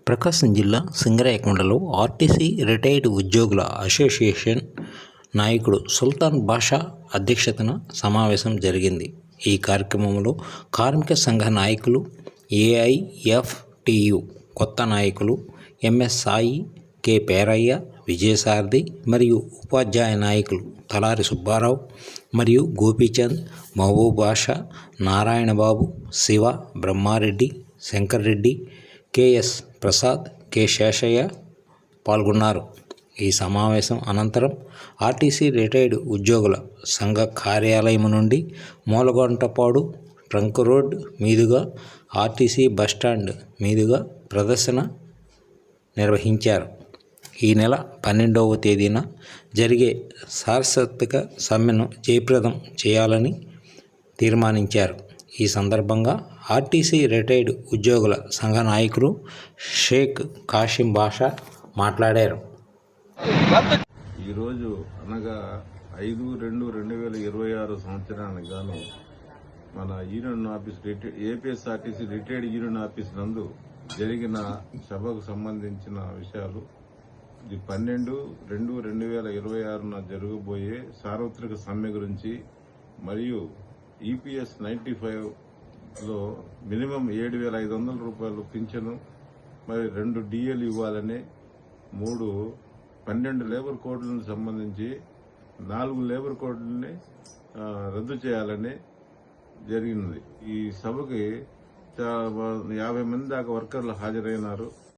ప్రకాశం జిల్లా సింగరాయకొండలో RTC retired ఉద్యోగుల association నాయకుడు సుల్తాన్ బాషా అధ్యక్షతన సమావేశం జరిగింది. ఈ కార్యక్రమంలో కార్మిక సంఘ నాయకులు, ఏఐఎఫ్టియు కొత్త నాయకులు ఎంఎస్ సాయి, కె పేరయ్య, విజయసారథి మరియు ఉపాధ్యాయ నాయకులు తలారి సుబ్బారావు మరియు గోపీచంద్, మహబూబ్ బాషా, నారాయణబాబు, శివ, బ్రహ్మారెడ్డి, శంకర్రెడ్డి, కెఎస్ ప్రసాద్, కె శేషయ్య పాల్గొన్నారు. ఈ సమావేశం అనంతరం ఆర్టీసీ రిటైర్డ్ ఉద్యోగుల సంఘ కార్యాలయం నుండి మూలగొంటపాడు ట్రంక్ రోడ్ మీదుగా ఆర్టీసీ బస్టాండ్ మీదుగా ప్రదర్శన నిర్వహించారు. ఈ నెల 12వ తేదీన జరిగే సాంస్కృతిక సమ్మెను జయప్రదం చేయాలని తీర్మానించారు. ఈ సందర్భంగా ఆర్టీసీ రిటైర్డ్ ఉద్యోగుల సంఘ నాయకులు షేక్ కాసిం బాషా మాట్లాడారు. ఈరోజు అనగా 5/2/2026 సంవత్సరానికి గాను మన union office APSRTC retired union office నందు జరిగిన సభకు సంబంధించిన విషయాలు. ఇది 12/2/2026 జరగబోయే సార్వత్రిక సమ్మె గురించి మరియు ఈపీఎస్ 95లో మినిమం 7,500 రూపాయలు పింఛను, మరి 2 డిఏలు ఇవ్వాలని, 12 లేబర్ కోడ్లకు సంబంధించి 4 లేబర్ కోడ్లని రద్దు చేయాలని జరిగినది. ఈ సభకి 50 మంది దాకా వర్కర్లు హాజరైనారు.